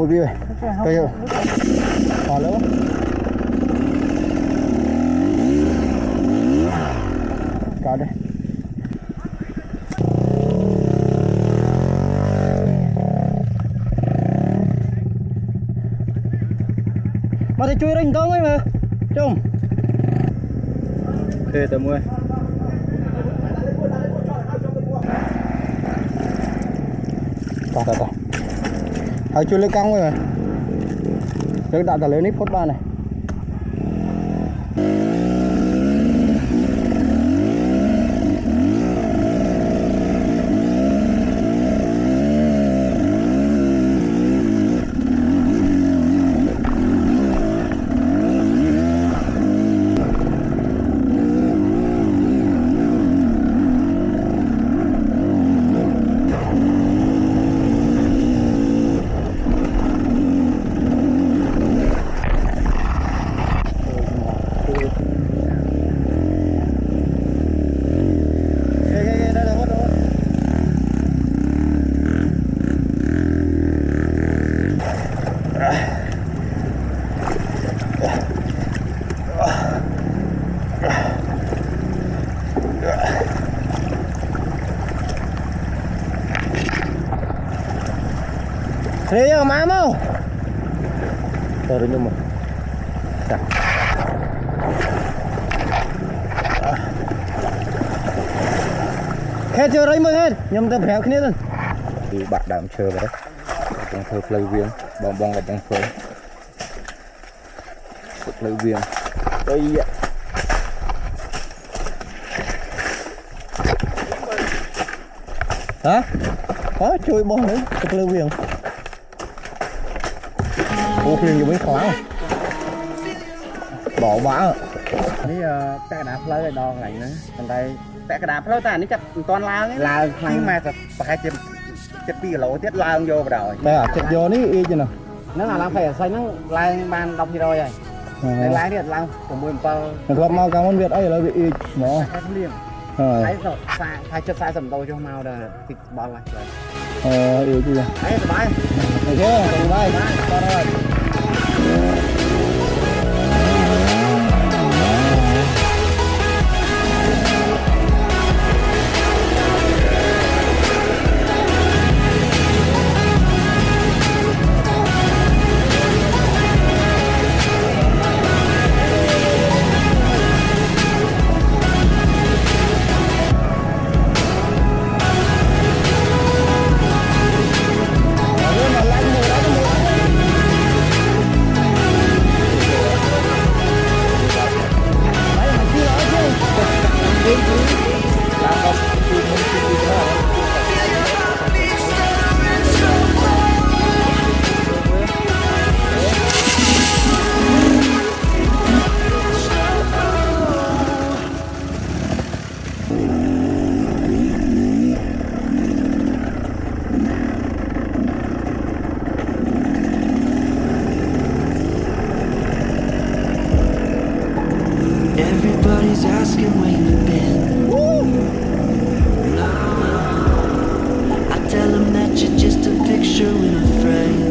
một đi về đây rồi hòa lỡ cả đây mà thì chui đánh công ấy mà chung ok tầm 10 ta hãy chui lên cong rồi mà đã lên ít phút ba này thế giờ má mau rồi được nhưng mà hết chưa đấy mới hết nhầm tập héo kia lên thì bạn đảm chờ vào đấy bông phơi play viên bong bong là bong phơi play viên đây hả có chui bong đấy play viên ô khuyên cho mấy khóa bỏ bãนี่แปะกระดาษเพลย์ดองอะไรนะตอนใดแปะกระดาษเพลย์แต่นี่จะตอนลาวนี่ลาวที่มาจะไปจะปีโหลtiếtลาวvô vào đời đây à chật vô ní y chứ nào nó là làm phải xoay nó lai ban đọc gì rồi vậy đây lai thì làm của mười bao club mau cảm ơn Việt ấy là bị y nó cái liền thấy rồi sai chất sai sầm đầu cho mau đời thịt bò lại y chứ đấy sờ bài thấy chưa sờ bài rồi Everybody's asking where you've been. I tell them that you're just a picture in a frame.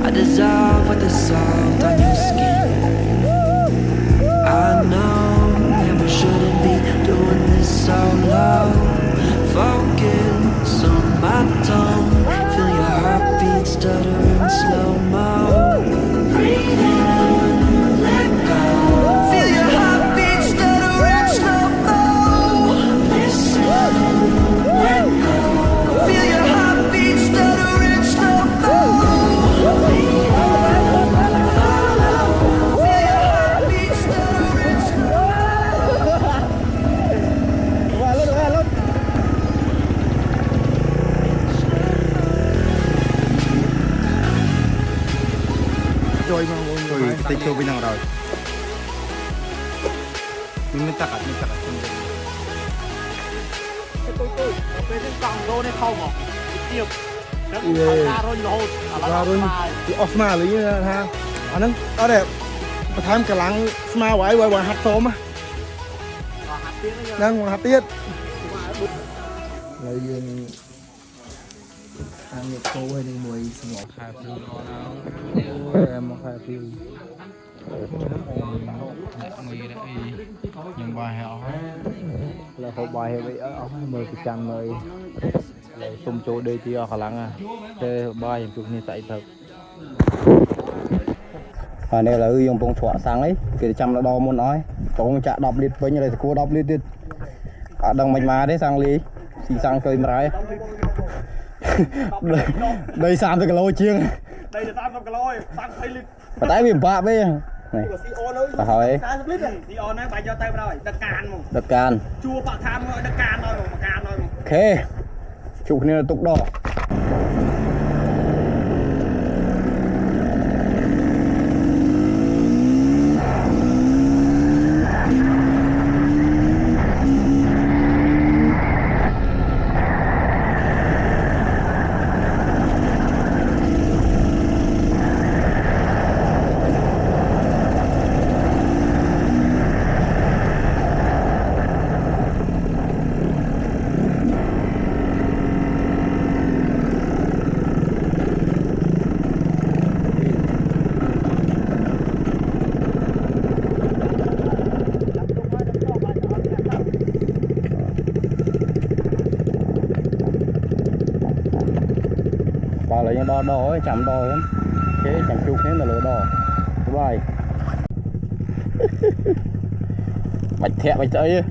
I dissolve with the salt on your skin. I know that we shouldn't be doing this so low. Focus on my tone. Feel your heartbeat stuttering slow-mo. Breathe in, let go. Feel your heartbeat stuttering slow-mo. Listen, let go. Feel your heartbeat stuttering slow-mo. Breathe in, follow. Feel your heartbeat stuttering slow-mo. Rồi mà mọi người tích cho bên nào rồi mình tắt à tôi bên trên còng rô này không hả tiếp nó ra rồi ra rồi thì Osma lấy ha anh nâng đó đẹp mà tham cả lăng Osma quay hạt tôm á đang hạt tiết lấy hàng nghiệp cô hay nên mùi ngọt khai phi em khai phi mùi đấy nhưng bài họ là hộp bài hay vậy ở mười cái trăm mười xung chỗ đây thì khả năng à thế bài những chục như tại thật và đây là dùng bông chọa sáng ấy cái trăm là đo muốn nói trong chạ đọc liệt với như này thì cô đọc liệt đi ở đồng mạch má đấy sang ly xì sang cây mà rái đây sang cái lôi chiêng đây là sang cái lôi sang cây lịch và tái bị bạ với này và hỏi đất can chua bạc tham đất can thôi mà can thôi ok chụp này là tục đỏ lấy những đo đo ấy chạm đo lắm thế chạm chụp thế là lỡ đo cái bài bạch thẹ bạch ấy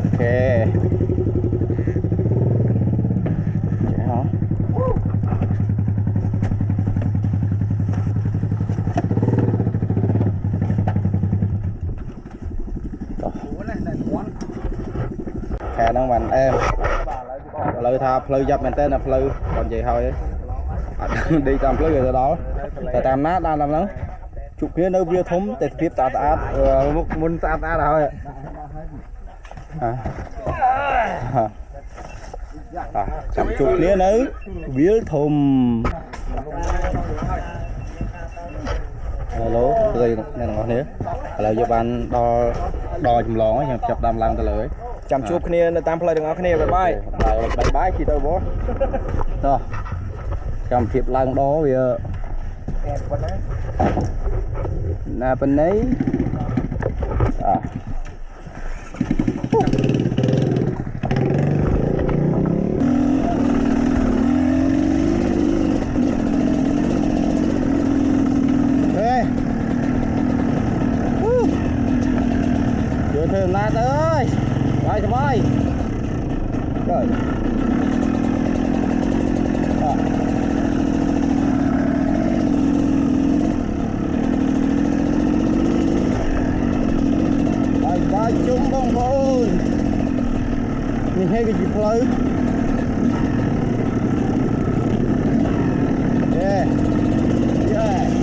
ok chạy hả khe đang bàn em lời tha phơi dập mình tên là phơi còn gì thôi đi tầm phơi rồi đó tại tam nát đang làm lắm chụp kia đâu bia thúng để tiếp tạ tạ muốn tạ tạ thôi chậm chụp kia nữa bia thùng lố rồi nên là ngon thế là cho bạn đo chùm lon ấy chụp đam làm ta lưỡi chăm chụp kia là tam play đừng có kia bye bye bye khi tôi bố rồi chăm chụp lần đó bây giờ là bên đấy chưa thêm lát ơi bay cho bay rồi bay chung bông bồn nhìn thấy cái gì pleu yeah yeah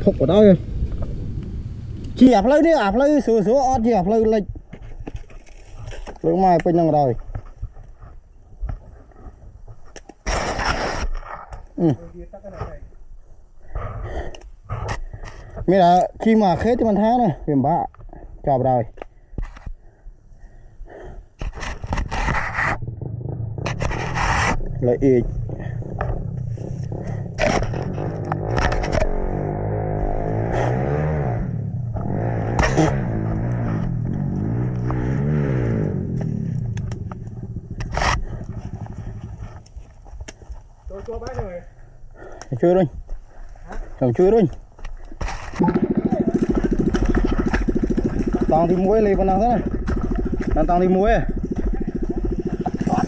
phục ở đâu chị áp lấy đi áp lấy sửa ót chị áp lấy lịch lúc mai bên năng rồi bây giờ khi mà khế thì mình tháo này viêm bạ chọc rồi lợi ích chui rồi chồng chui rồi tao thì muối lấy con nào thế này tao thì muối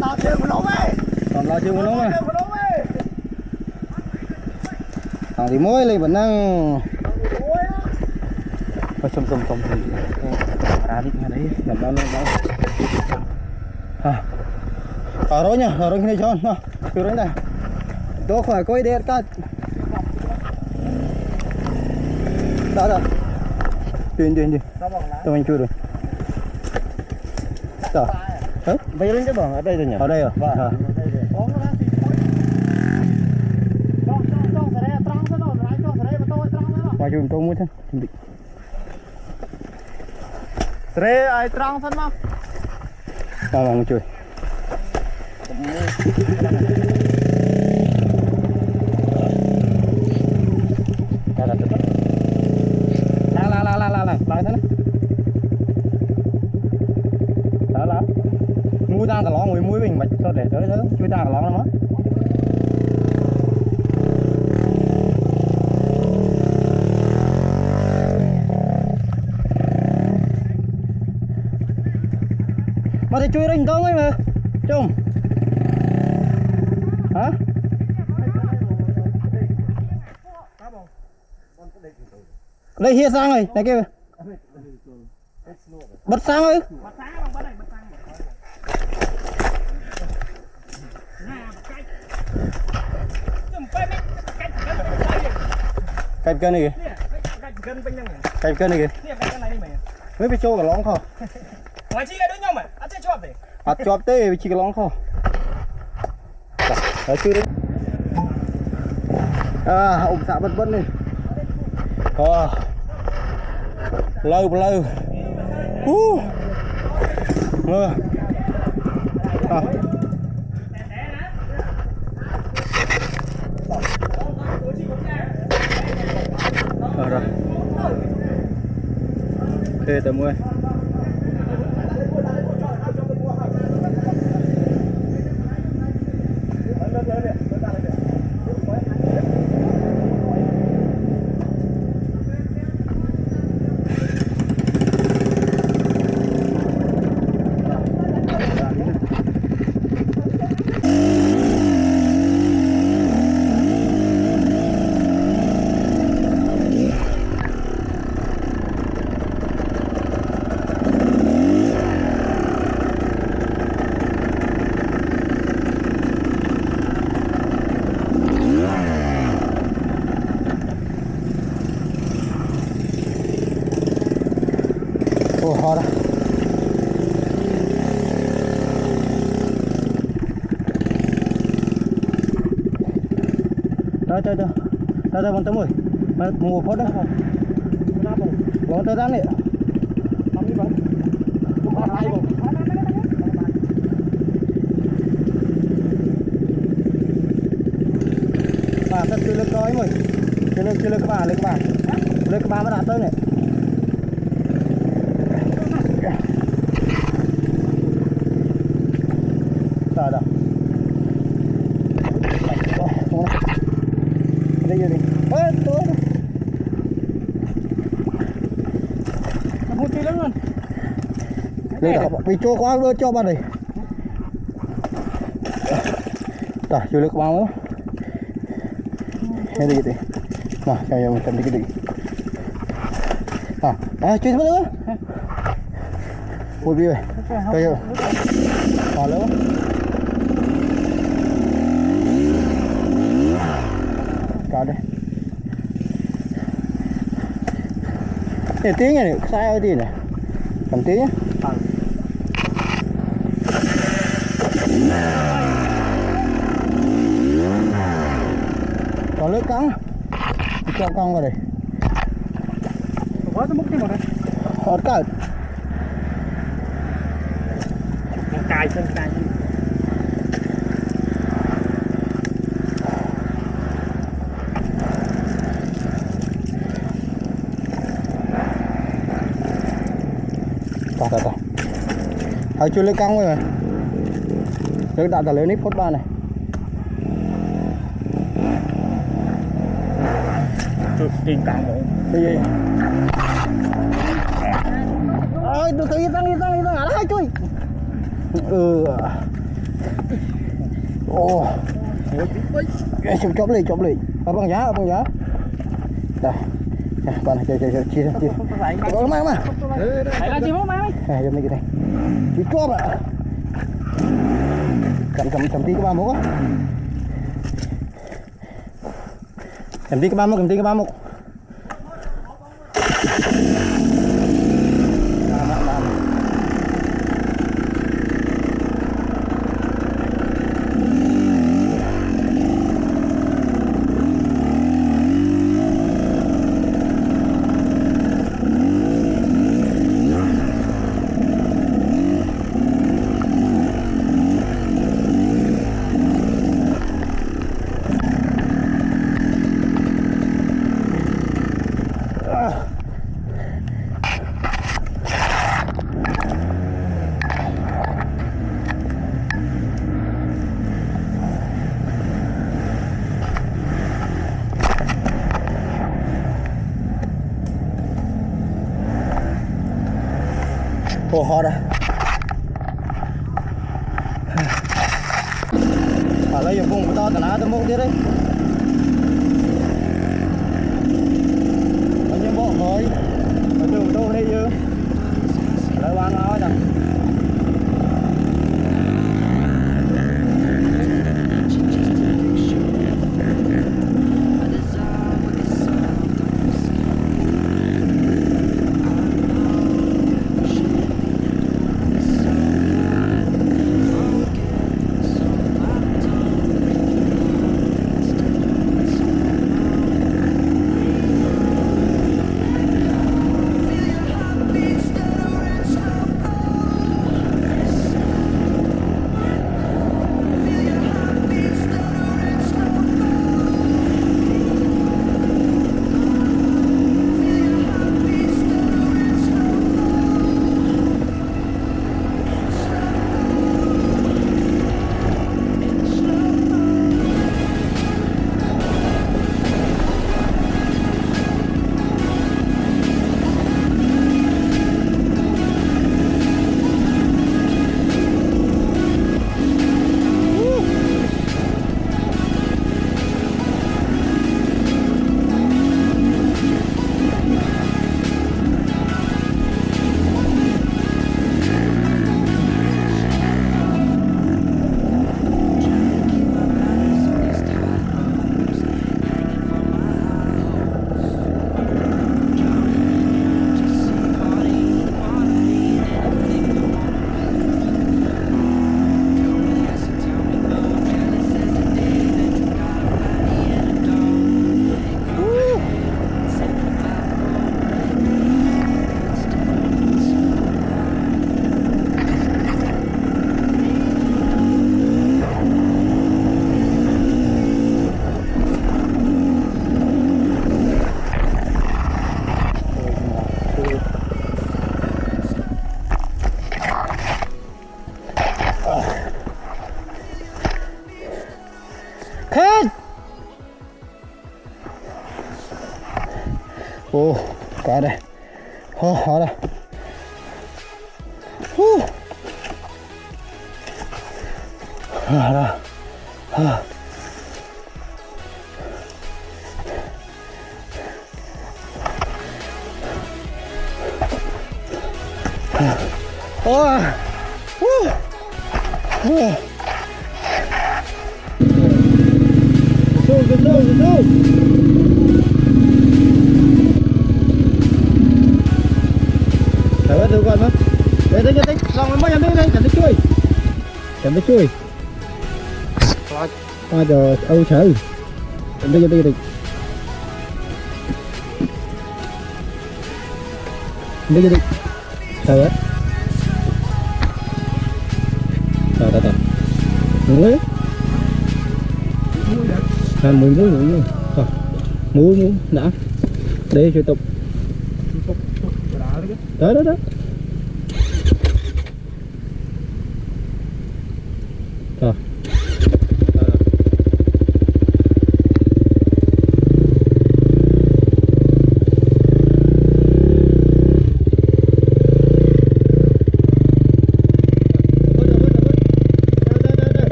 tao chơi một lỗ mày còn tao chơi một lỗ mày tao thì muối lấy vẫn đang phải xông thì cá đi đấy làm bao nhiêu rồi nhá rồi cái này cho nó chui rồi này tôi khỏi coi đẹp cả đó chuyện tôi anh chui rồi rồi bây lên cái bảng ở đây rồi nhỉ ở đây rồi qua chùm tôi muốn thế Sre ai trang thân mà vào chui lại thế này đó mũi đang cả ló mũi mình mà cho để tới đó chui đang cả ló nó mà thì chui rình không ấy mà chung hả đây hier sang rồi này kia bật sang ơi cạnh cân này kìa cạnh cân này kìa mới bị trâu cả lóng không ngoài chi là đối nhau mà ăn chơi chọp đấy chọp tê chỉ cái lóng không đấy chưa đấy ông xã vân vân đi lâu mưa rồi ok tầm 10 ho đó đây bọn tớ mồi mùa phốt đó bọn tớ rán này thật sự lực coi mồi chưa lực các bạn lực các bạn mới đạt tới này đó đây giờ đi tôi một tí lắm luôn đây là bị cho quá đưa cho bạn này rồi chưa được bao nữa đây đi đi nào cho mình cầm đi cái gì chơi thôi nữa một đi rồi đây rồi lớn cả đây để tiếng này sai ơi gì này cầm tiếng nhé còn nước cắn cho con vào đây có cái múc thêm một đây hot card cài chân cài ta hơi chưa lấy căng rồi mà lấy đã lấy nít phốt ba này tiền cạn bộ cái gì ơi từ từ tăng ngã hai chui ồ chụp lên ở bằng giá đây con này chơi chia có mang mà phải là gì không mang này giống như cái này chú cho mà cầm tí cái ba mốc á cầm tí cái ba mốc ồ ho đây lấy dùng vùng của to tao tôi mua kia đấy ở những bộ thôi ở đường tôi đây chứ lấy bán nói nè ồ cá đây ho đây đây Được rồi mất. Đây xong mới em đây, chẳng tới chui. Qua giờ Âu trời. Đây. Sao á? Tao. Muối. Muối. Muối đã. Để cho tục. Đó. Rồi.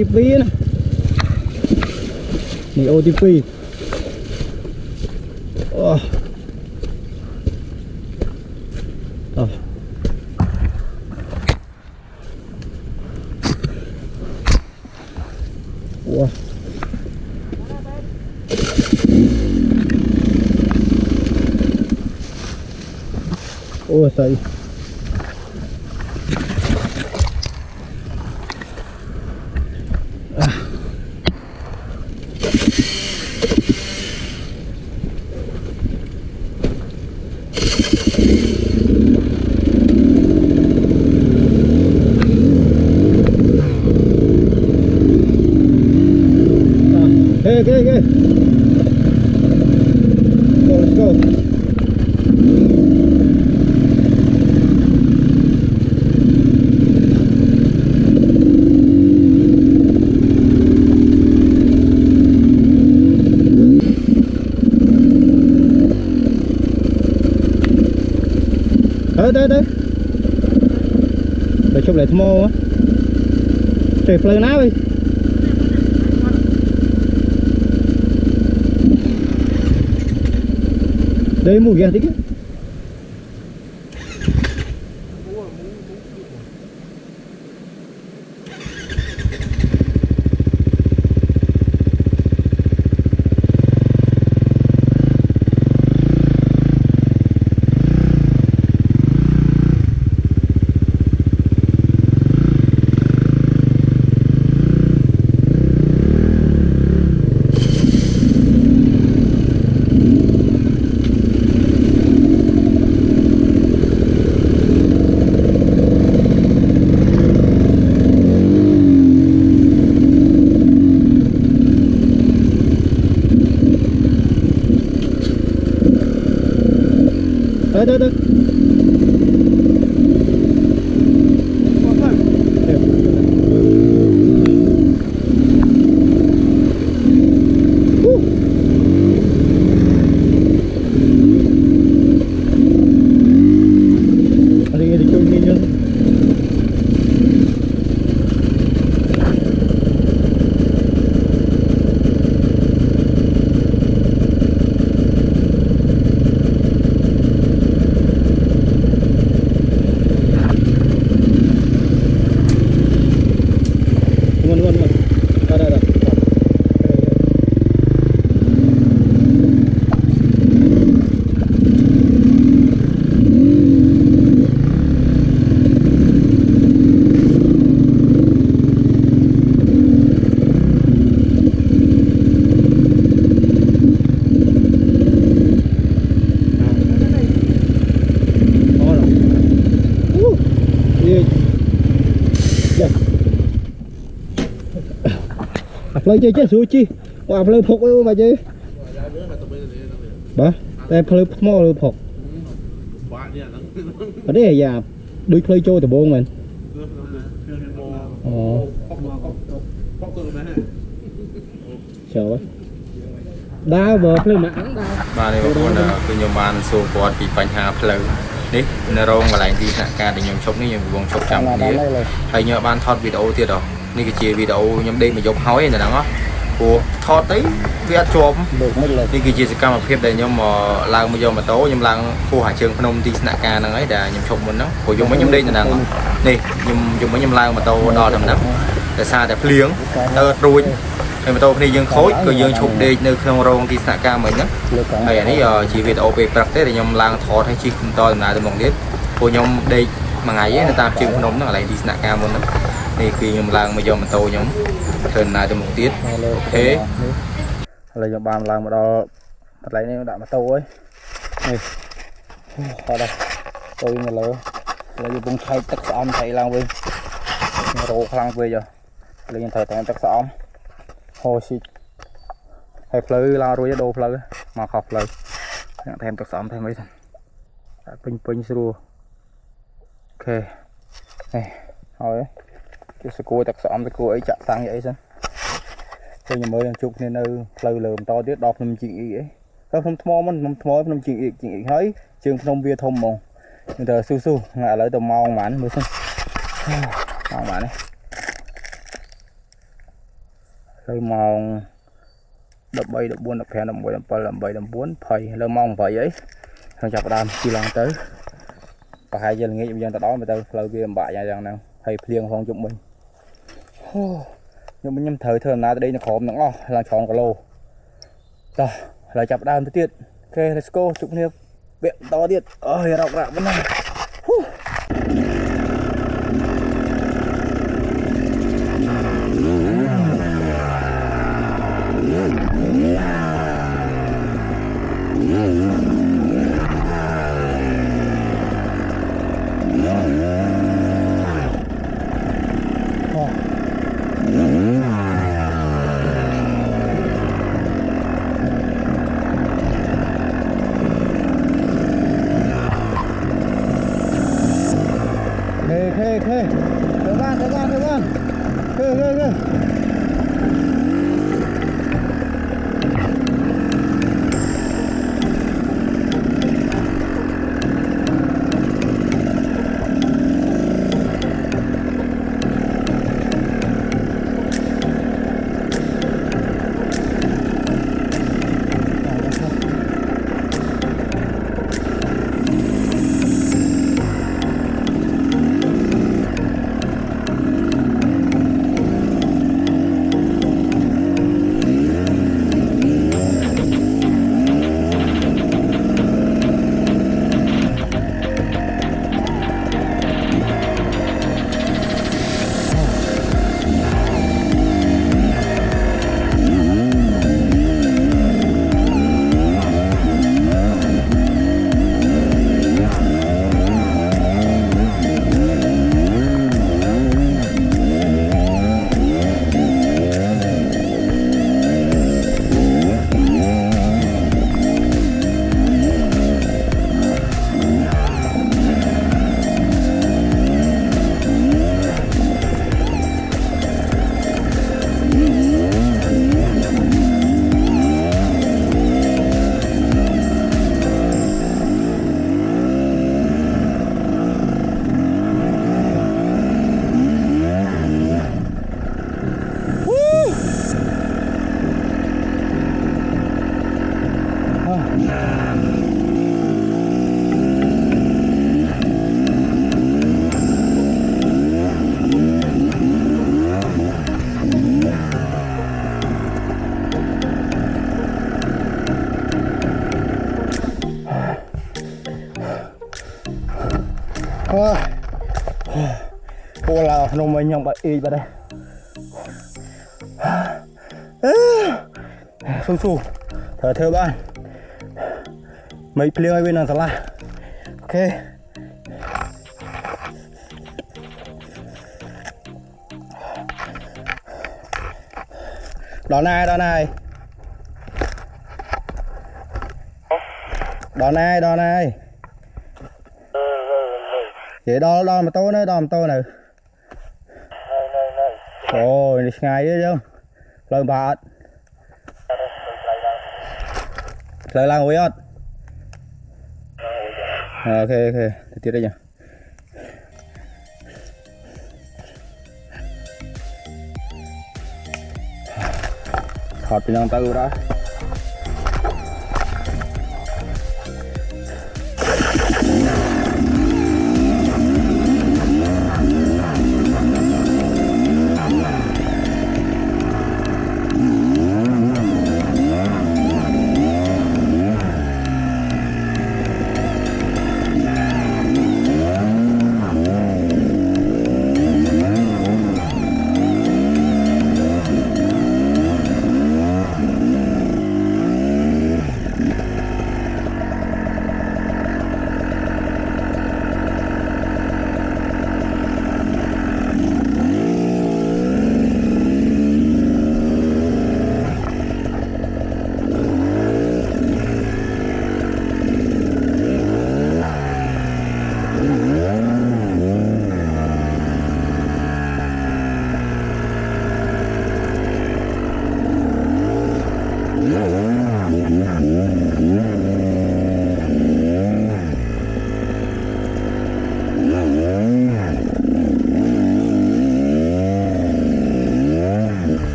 ទី2ណានេះអូទី2អូWow. Ôi trời. Okay. Let's go. Đây. Để chụp lại thô á. Trời phơi ná đi. Đây mua ghé tí kia. Đây. Play chơi chết rồi chi, qua play phục ấy mà chơi. Bà, em play small rồi phục. Ở đây là già, đôi play chơi từ bông mình. Chờ quá. Đá vợ play mà ăn đá. Ba này bọn tôi nhom ban số quạt bị bánh hà play. Đi, nó rong mà lại đi nè, cả để nhom chốc ní nhom vòng chốc chậm đi. Hay nhờ ban thoát video tiệt rồi. Ní cái chia video nhom đi mà dọc hói này đó. Của thoát tí, viết chôm. Ní cái chia sẽ cam một phép để nhom mà lang bây giờ mà tối nhom lang khu hải trường Phnom đi nè cả năng ấy để nhom chốc mình đó. Của dùng mấy nhom đi là năng. Nè, dùng mấy nhom lang mà tàu đo tầm nắm. Để xa để liếng, tơ ruồi. Thì mà tôi đi dương khối, cứ dương chụp đi nơi không rong thì sạ ca mình nhá. Ngày này giờ chỉ việc OP practice thì nhom lang thọ hay chi to là tôi mong biết. Cô nhom đây mà ngày ấy người ta chịu nóng nó lại đi sạ ca mình đó. Thì khi nhom lang mà giờ mà tôi nhom thường là tôi một tiết. Thế là nhom bàn lang mà đo lấy nó đã mà tôi ấy. Này, ở đây tôi mà lỡ lấy bung thay tất cả ông thầy lang về, rô lang về giờ, lấy thầy thầy tất cả ông. Hồ xịt hay phơi lao rồi đồ phơi mà khóc phơi thêm tất sớm thêm mấy thằng pin sưu ok này hỏi cái sự cua tất sớm cái cua ấy chặt sang vậy xem tôi nhà mới đang chụp nên phơi lờm to tiết đọc năm chuyện gì ấy không thmo năm chuyện gì thấy trường thông bia thông mòn nhưng giờ su ngại lấy tàu mau mắn mới xem mau mắn này Lấy mong đập bay đập buôn đập phèn đập bồi đập bờ đập bầy đập buôn phầy lấy mong vậy ấy thằng chập đam chi lần tới và hai giờ nghĩ bây giờ đó mà tao lời về bại nhà rằng nào thầy liền phong chụp mình nhưng mình thời thường nào đây nó khó nó là tròn cả lô rồi lại chập đam tới tiết ok let's go chụp nhiều viện to tiết ơi đọc lại vẫn này Khê thời gian khê cô là nông mình nhông bậy y vào đây xuống xuống thở theo bạn mấy pliêu ở bên này là ok đó này vậy đo mà tôi này ôi ngày đấy không lời bạn lời lang quý ớt ok tiếp đây nhỉ thọt bên trong tư đó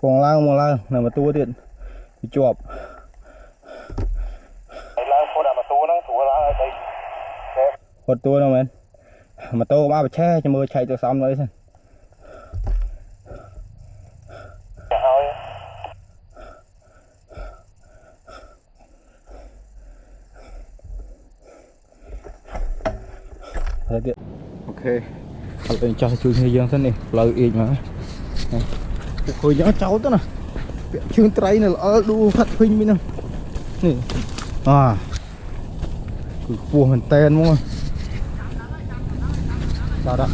Còn lao là mà tua điện thì chụp hột tua đâu men mà tô ba bạch che cho mưa chạy từ xong đấy xem ok học tình cho chui như dương thế này lời ít mà hồi nhỏ cháu đó nè chương trai này ở đu phát huynh bên này à buồn hình tên đúng không sao đó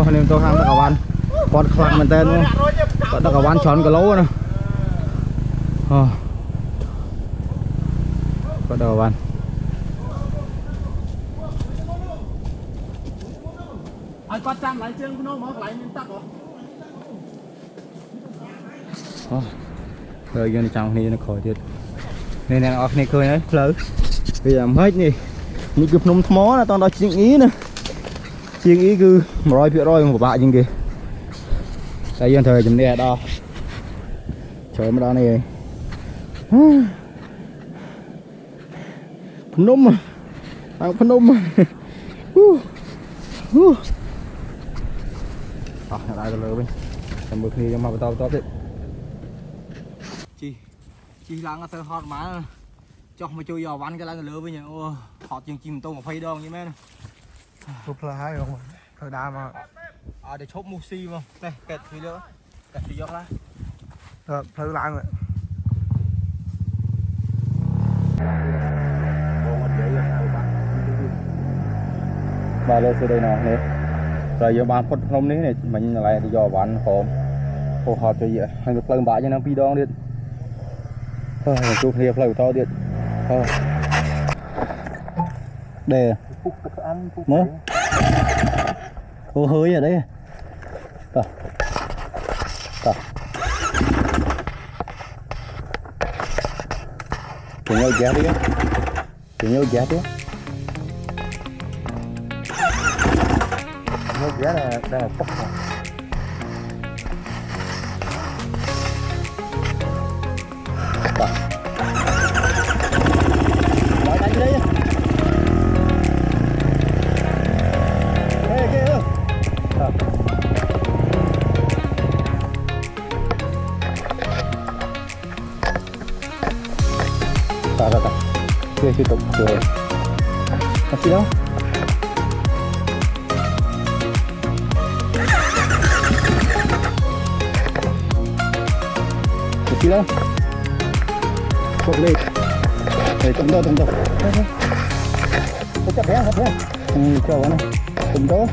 anh em tôi ham tất cả bạn con khăn mình tên luôn tất cả bạn chọn cái lấu nữa có đầu bạn ai có trăm lại chương nó mở lại nguyên tắc rồi giờ trong này nó khỏi thiệt nên đang off này cười đấy lớn bây giờ hết nhỉ những cái nôm mó là toàn đó chuyện ý nè chuyện ý cứ rồi phía rồi một bạn như kìa đây giờ thời chấm đè đo trời mà đo này phun nôm mà đang phun nôm mà lại rồi bên làm bực gì mà tao tốt đấy chi lăng nó hot má cho mà chui vào bắn cái lăng lửa với nhau hot chim tôm mà phay đòn như mấy nè chụp là hay không thời đa mà để chốt musi không này kẹt thì nữa kẹt thì giọt ra thời lạng rồi ba lô đây nào nè rồi giờ bàn phật hôm này mình lại dò bán hòm hồ họp cho vậy hàng được lần bãi cho nó pi đong điện chụp hiệp lời to điện để mới cô hơi ở đây cùng nhau giá đi cùng nhau giá đi nhau giá là đang là tóc rồi nói đánh đi ta tiếp tục rồi gì đó gì đó cột lên để tầm đó có chắc bé hết cho nó tầm đó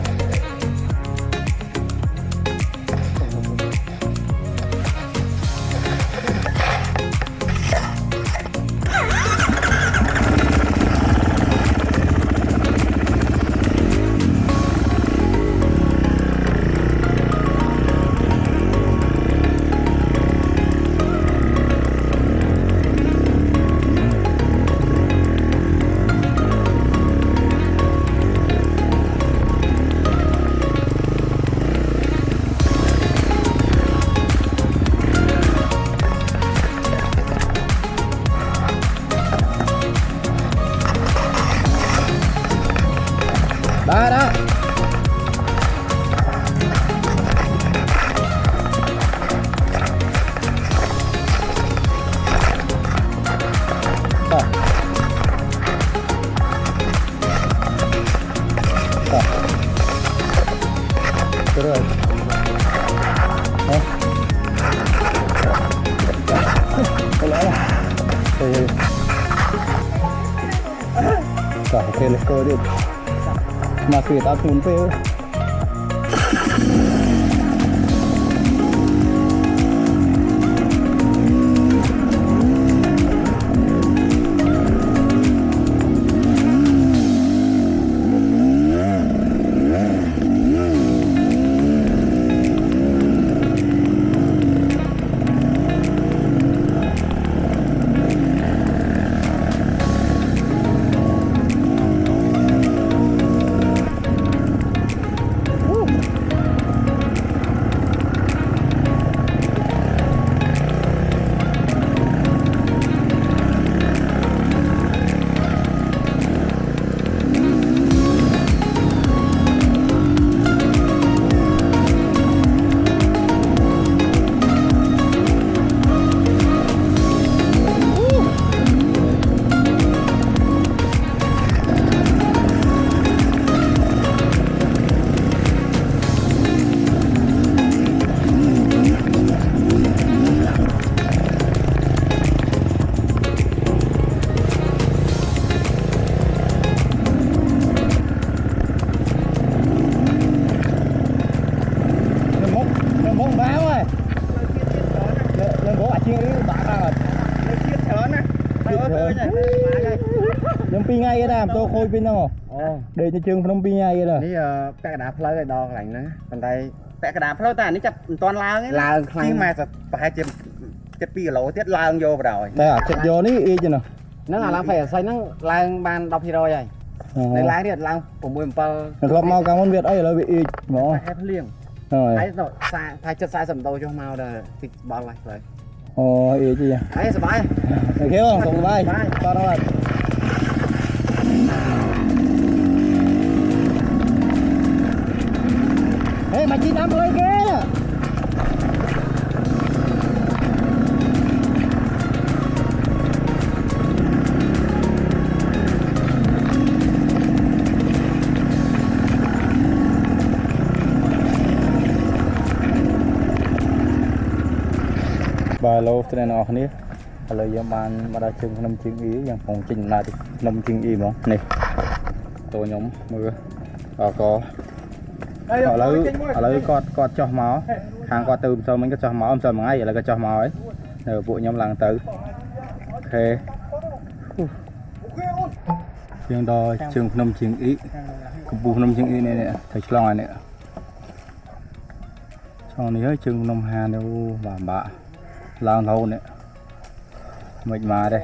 Rồi. Có lẽ là cả cái lịch cơ đi mà khi ta thun phê Pi ngay cái nào tôi khôi pin đâu để cho trường không pi ngay cái này នេះពាក់កណ្ដាលផ្លូវឲ្យដល់កន្លែងហ្នឹងប៉ុន្តែពាក់កណ្ដាលផ្លូវតែអានេះចាប់មិនទាន់ឡើងទេឡើងខ្លាំងមកប្រហែលជាចិត្ត2គីឡូទៀតឡើងយកបណ្ដោយ តែអាចិត្តយកនេះអីចឹងហ្នឹងអាឡើងផ្លូវអាស័យហ្នឹងឡើងបាន 10% ហើយនៅឡើងទៀតឡើង 6 7 ធ្លាប់មកកាលមុនវាអីឥឡូវវាអីហ្មង ហែភ្លៀង ហើយ ហើយថាចិត្ត40ដុល្លារចុះមកដល់ទីបល់ហើយផ្លូវ អូអីជីហើយសុបាយ អូខេបងសុខសប្បាយតោះដល់ Ê mà chị đâm lên kia bà lô thế này nọ này lời dân ban mà đã chừng năm chừng ý dân phòng trình lại năm chừng ý mà này tôi nhóm mưa có ở lấy con cho máu hàng qua từ sau mình có cho máu sau ngay vậy là cái cho máu ấy rồi vụ nhóm làng tới ok riêng đo trường năm trường ý cục bù năm trường ý này nè thầy lo này cho này hơi trường năm hà đâu bà bạ làng thâu nè mình mà đây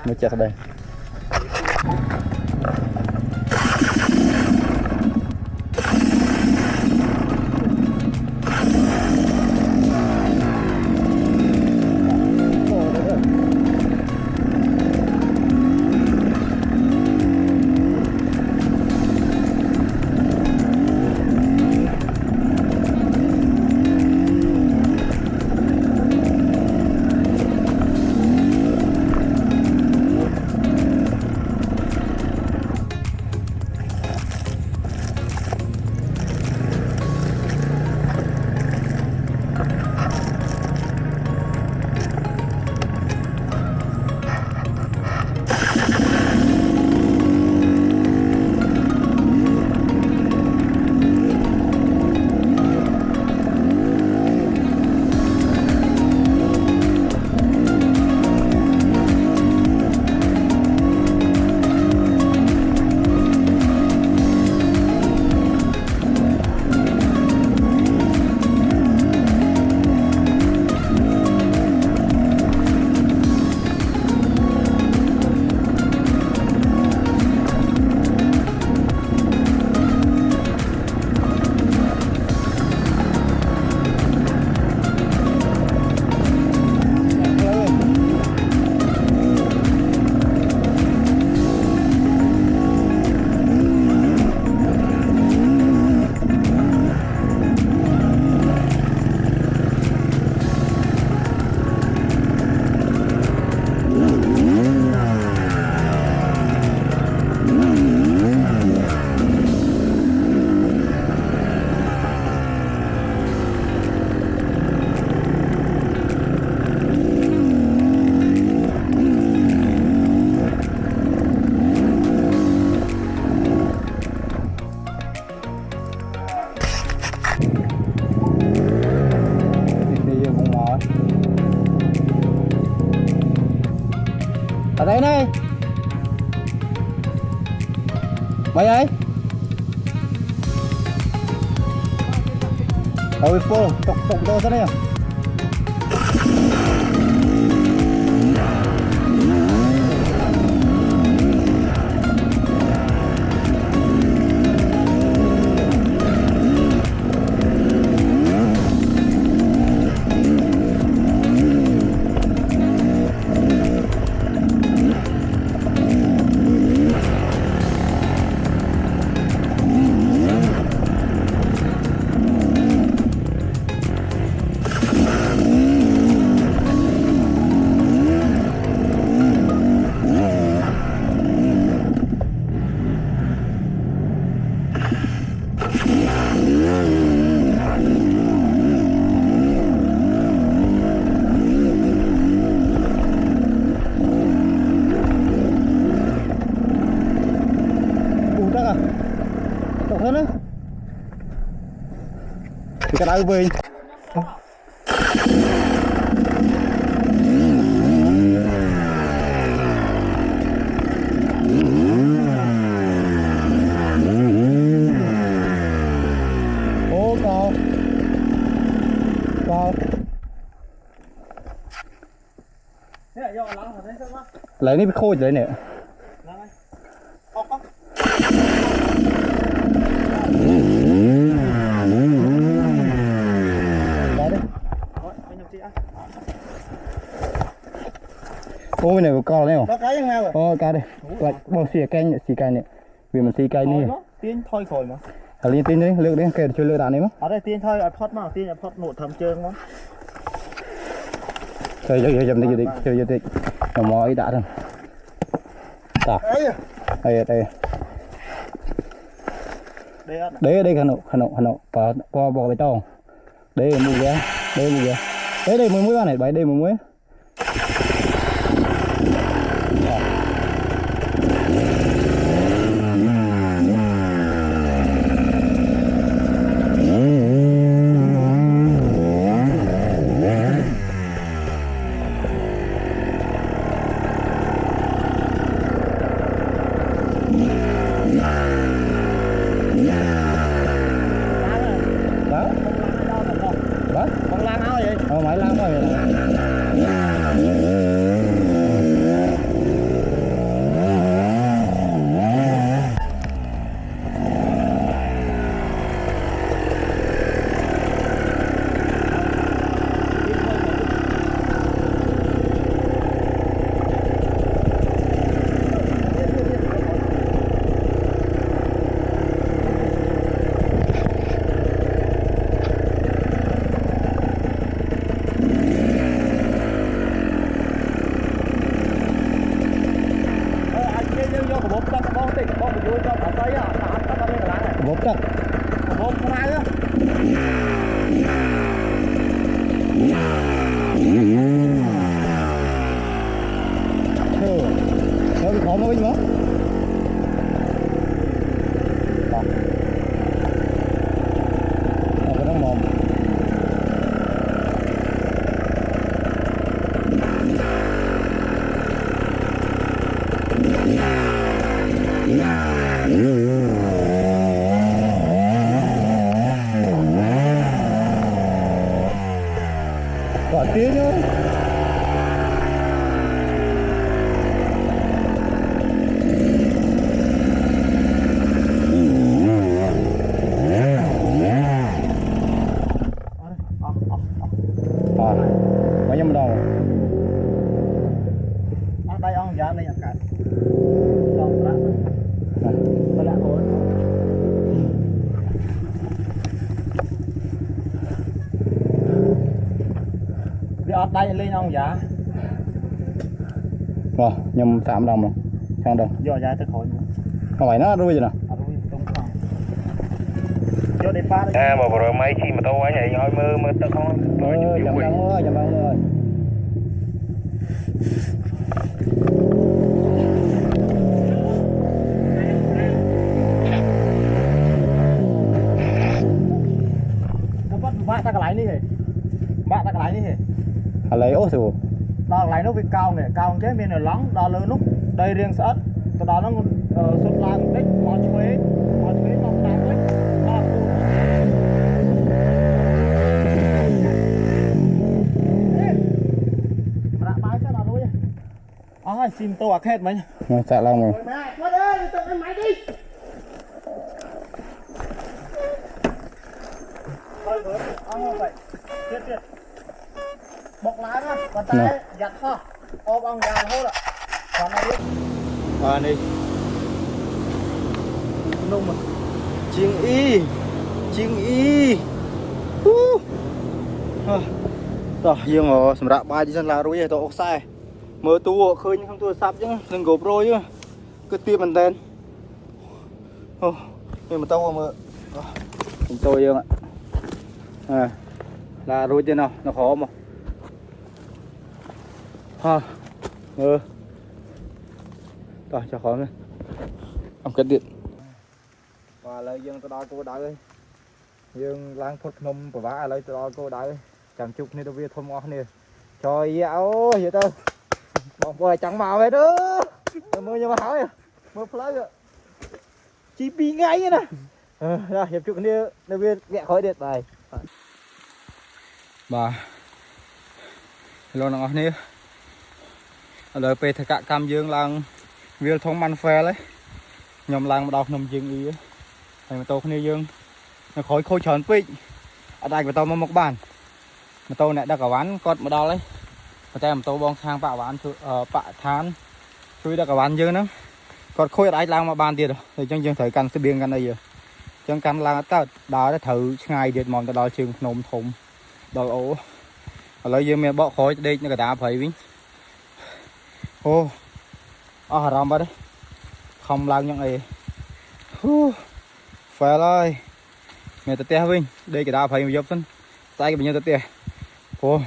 mới chặt đây đây này mày ấy ôi phô tục to ra đây à thì cái đá về ô cao lấy đi khôi đấy nè ô bên này có con đấy không? Nó cái nào rồi? Ô cá đây, lại bao xì cây này, vì mình xì cây này. Tiên thôi khỏi mà. À liên tiên đấy, lựa đấy, kêu cho lựa đạn đấy mà. Ở đây tiên thôi, iPod mà, tiên iPod nổ thầm trơn quá. Chơi dầm đi, chơi nó mỏi đã rồi. Tạ. Đây khăn nộ, qua bò cái to. Đây mua ghé. Đây mới này, bài đây mới. Máy lăng rồi. Bốp chắc bốp không ai nữa thôi bị khó mà binh quá cái đó mồm quả tía nhá bao nhiêu đồng đây ông giá này cả còn lại thôi đi ở đây lên ông giá rồi nhầm 3 đồng rồi sang đồng giờ giá tới khỏi không phải nó đuôi rồi nè mà vừa rồi mấy khi mà tôi quá nhảy nhói mơ tao không chậm băng ơi bạn ta cái lái đi hề lấy ố sủa đo lại nó bị cao này cao cái bên này lóng đo lớn lúc đây riêng sớt từ đó nó sụt lang đấy mòn chuối nó đang đấy đo ra bãi cái nào luôn nhá xin tôi à hết mấy chạy lang rồi mày ơi tự máy đi thôi vậy chết bọc lá đó còn tay giặt ho ôm ông già hốt ạ còn này đi đi nung mà chiêng y tao dương ở sầm rạ ba chân là rồi tao sai mở tu khơi nhưng không tu sắp chứ đừng gộp rồi chứ cứ tiêm mình tên nhưng mà tao mà tôi dương ạ là rồi trên nào nó khó mà rồi cho khó lên ông kết điện và lời dương tôi đo cô đá ơi dương lang phút nôm của vả lời tôi đo cô đá ơi chẳng chụp nên tôi viết thôn ngõ này trời áo vậy tao bọn bơi chẳng vào vậy đó mưa như mà hỏi mưa phơi rồi chỉ bị ngay nè rồi hiệp chụp này tôi viết vẽ khói điện bài bà lo nó này lời về thời cả cam dương lang viên thông man phe đấy nhom lang đọc nằm dương ý này mà tôi không dương nó khói khôi tròn pin ở đây của tôi một bàn mà tôi lại đã cả bán con một đo đấy mà tay mà tôi bong sang bạ bán bạ than chui đã cả bán dương nữa còn khôi ở đây lang mà bàn tiền rồi thì chân dương thời căn sẽ biên căn đây giờ chân căn lang ta đó đã thử ngày điện mòn ta đo trường nôm thùng đo ổ lấy dương mẹ bỏ khói đây như cả đá phải vính ô rầm vào đấy không lang những này phải rồi mẹ tết vinh đây cái đá phải giúp thân sai cái bệnh nhân tết ô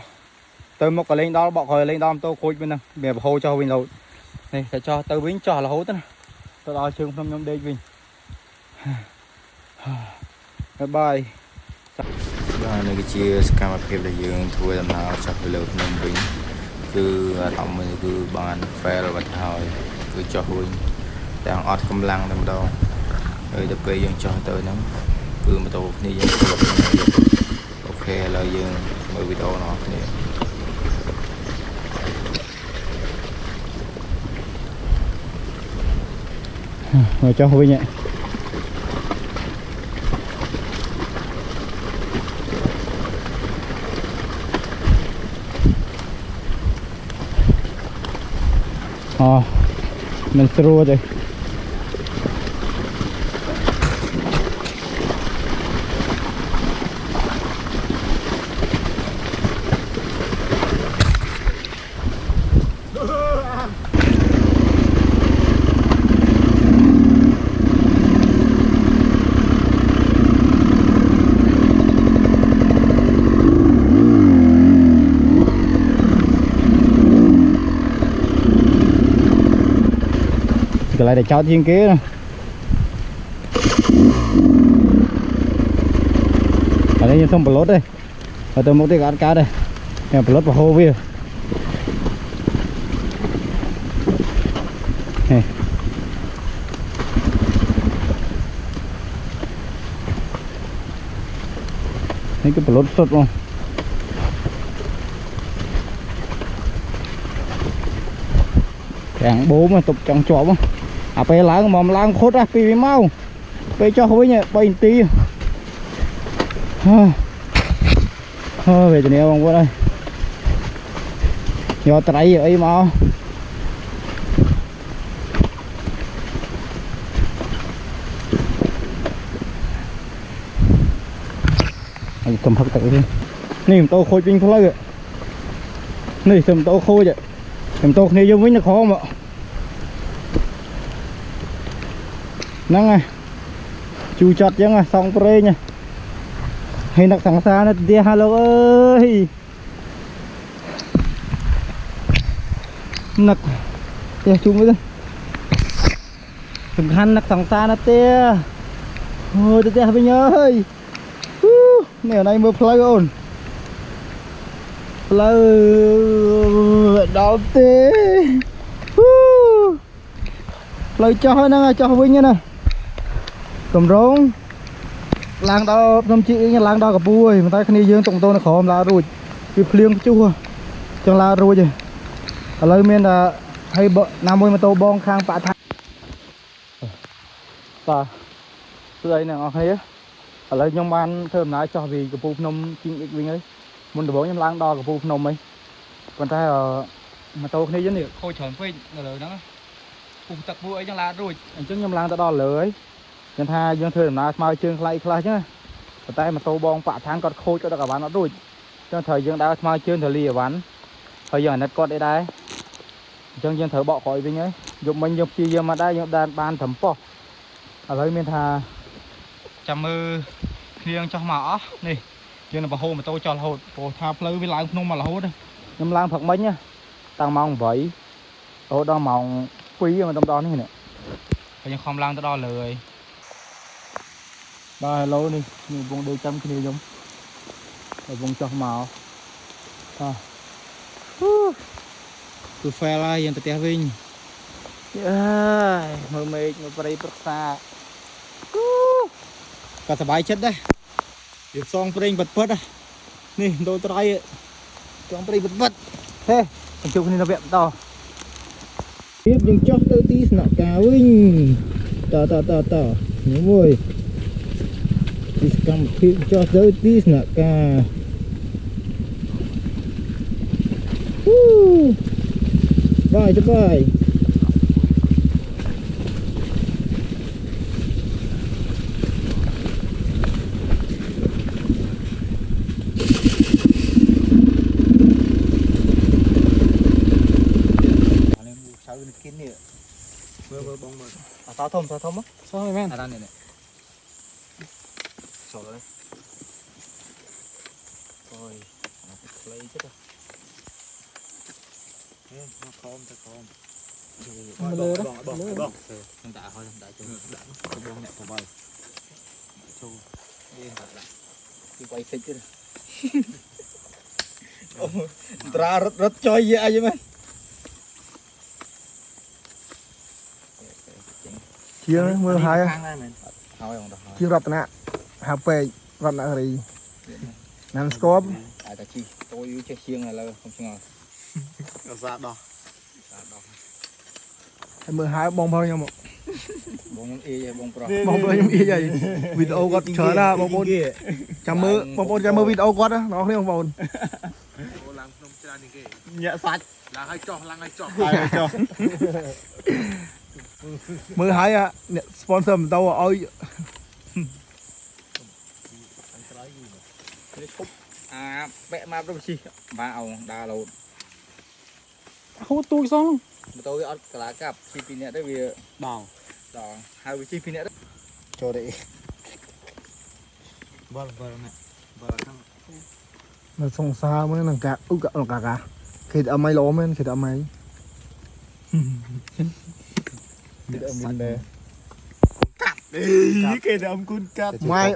tôi một cái lên đó bỏ khỏi lên đó tôi khôi bên này mẹ hô cho vinh rồi này phải cho tôi vinh cho là hố thế này tôi đo trường không nhóm đây vinh bye bye này cái chia cam phê là dương thua làm nào chắc phải lượt nhóm vinh cứ tổng mình cứ bàn phe rồi bật hồi cứ cho huynh đang ọt cầm lăng nằm đâu rồi tập cây dân cho tới nóng cứ mà tổ như dân ok là dân mới video nó rồi cho huynh nhé mình through rồi lại để cho thiên kia này. Ở đây như thông bờ lót đây ở tôi một cái gạt cá đây nhà bờ lót vào hồ kia này. Thấy cái bờ lót sốt không càng bố mà tục trong chó mà pe láng mồm lang khốt ra pi mau pe cho không nhỉ bay tí về từ neo không qua đây do trái ấy mà anh cầm hắc tự đi nè tôi khôi pin không lấy nè xem tôi khôi vậy xem tôi này vô với nó khó mà nắng này chu chặt chứ à xong pre nha hay nặc sẵn xa nó tia hello ơi nặc tia chu mới từng khăn nặc sẵn xa nó tia ôi tia bây giờ ơi nè này mới play on play lại đau tê lời cho nó cho vinh nha nè cầm rong lang đau năm chị nha lang đau cả bùi mà tay khăn dương tổng tô nó khó là rồi kịp liêng chua chẳng là rồi gì ở lời miền là hay bợ nam môi mà tô bong khang bạ thang ta đây nè ngọc thấy ở đây nhông ban thơm nãy cho vì cái bùn nông chinh vinh ấy muốn được bố nhông lang đo cái bùn nông ấy còn ta ở mà tô khăn dưới này khôi tròn phê là đó cùng tập vui ấy chẳng là rồi anh chứng nhông lang ta đo lưới nhân tha dương thơm nãy mau chương khai khai chứ ở tay mà tô bong bạ thang còn khôi cho được cả bán nó rồi cho thời dương đã mau chương thời lì ở bán thời giờ nét con đây đây chân dân thở bọ khỏi vinh ấy dùng mình dùng chi giờ mà đã dùng đàn ban thẩm po ở đây miền thà chăm mơ riêng cho mỏ này giờ là bảo hồ mà tôi cho là hồ hồ thà pleu với lại không mà là hồ đây nhưng lang thật mấy nhá tăng mong vậy tôi đo mong quý mà trong đó này nè bây giờ không lang tôi đo lời ba lâu đi nhiều vùng đôi trăm kia giống ở vùng cho màu từ phe la dân từ Tây Vinh mơ mệt mà phải bật xa cả sờ bài chết đấy việc xong phải bật bật à nè đôi tay xong phải bật bật thế anh chụp này là vẹn to tiếp những chót tới tí nọ cả Vinh ta nhớ môi đi cầm phim cho tới tí nọ cả bye cho bye tao thông á sao vậy men này sổ đấy rồi lấy chết rồi nó khom ta khom bong không đã thôi đã cho bong nhẹ vào bay cho đi đã đi quay xích chứ ra rất chơi gì ai vậy men chiêng mưa hai chiêng rập nè hạp về rập nè gì nằm scope tại cả chi tôi yêu chơi chiêng này là không chừng nào ra đo mưa hai bông bao nhiêu một bông nhóm y bông pro bông bao nhiêu vậy video có chờ ra bông bông chăm mưa video có đó nó không bông nhẹ sạch là hai cho mưa hai à sponsor mình đâu ơi bẹ mà đâu chi vào đà lột hút tôi xong tôi ăn cả cặp chi phí nhẹ đấy vì đòn hai vị chi phí nhẹ đấy cho đấy bơ nè là song xa mới là cả cả khi ở mấy lỗ men khi ở mấy cái đầm cún cắt mai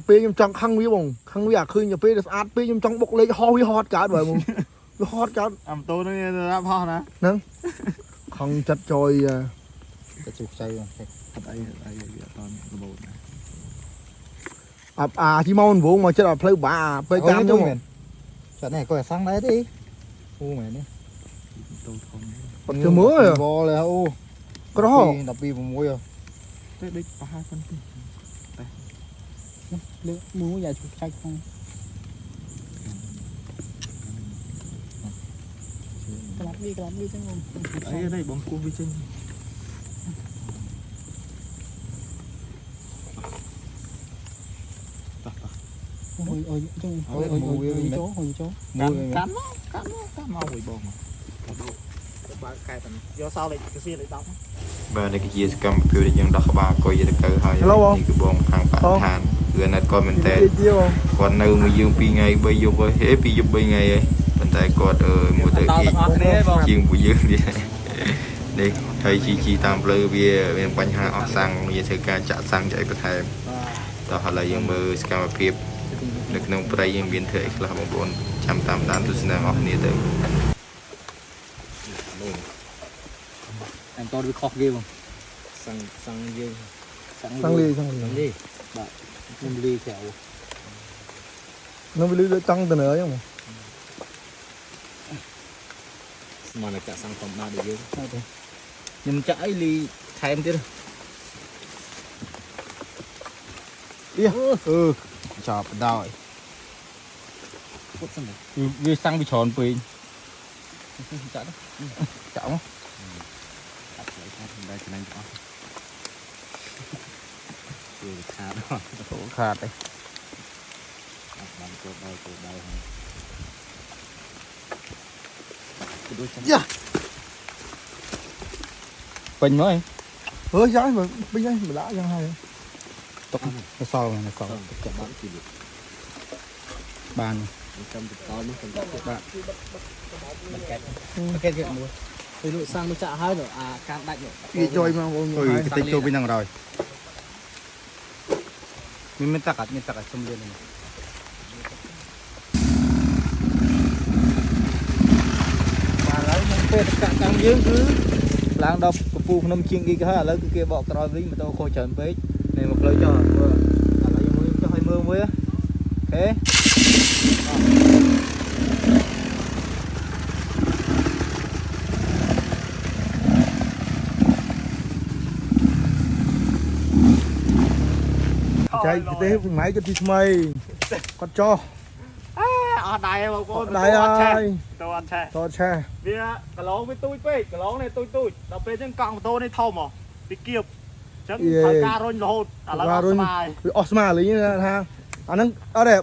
pe nhom trong khăn quý bông khăn quý khơi nhà pe được át pe nhom trong bọc lấy hot cả rồi mùng hot cả tôi nó làm ho nè nâng không chặt trôi cái chụp xây đây toàn bộ chỉ mong vụ mà chết là play bà play cam nhau mà trận này coi sang đấy đi u mày đi còn chưa mưa rồi bò là u có đó đập bì vùng môi rồi tới đây có 2 phân lượng mua dài chụp xây không cái lắm đi chứ không ấy đây bóng cua vi chân hồi chỗ cắn mau bị bồn do sao lại cái xe lại đóng và đây cái gì cầm phiếu để dân đọc bà coi gì cơ hơi thì cái bông hàng bạn than người này coi mình tên còn nơi mà dương pi ngày bây giờ với hết pi giúp bây ngày ấy mình tay còn một đời chiên buổi dương đi đây thầy chi tam lơ bia bên quanh hàng ở sang như thế ca chặt sang chạy bật thèm đó là dương mơ scam phiệp được nông prai dương biên thể là một bốn trăm tám đàn tu sinh học này tới มันตัวคอกเกมสั่งเยอะสั่งลีแบบมันลีแถว nó bị lưỡi tăng từ nữa không mà là cả sang phòng ba được chứ nhưng chạy ly thêm chứ chọc đòi vì sang bị tròn pin chả không đây cho nên có khá đấy bình mới trái mà bây giờ mình đã ra hay tóc nó sau bàn cái mua từ lúc sang nó chạ hơi rồi can đại rồi chơi mà cái tên chơi bên nào rồi mình tắc xong lên này càng dương cứ làng đọc của phu nông chiên kia hết lấy cái kia bọ còi với mà tôi khôi trần với này một lời cho cho 20 mới thế chạy cái tế máy cho thịt mày con cho đại mà cô đại ơi tôi ăn xe to xe vì cái lóng với tôi cái lóng này tôi đập bên trên cọng tôi này thâu mà bị kiệp chẳng phải ca rồi lột là smile Osma lý như ha anh nó ở đây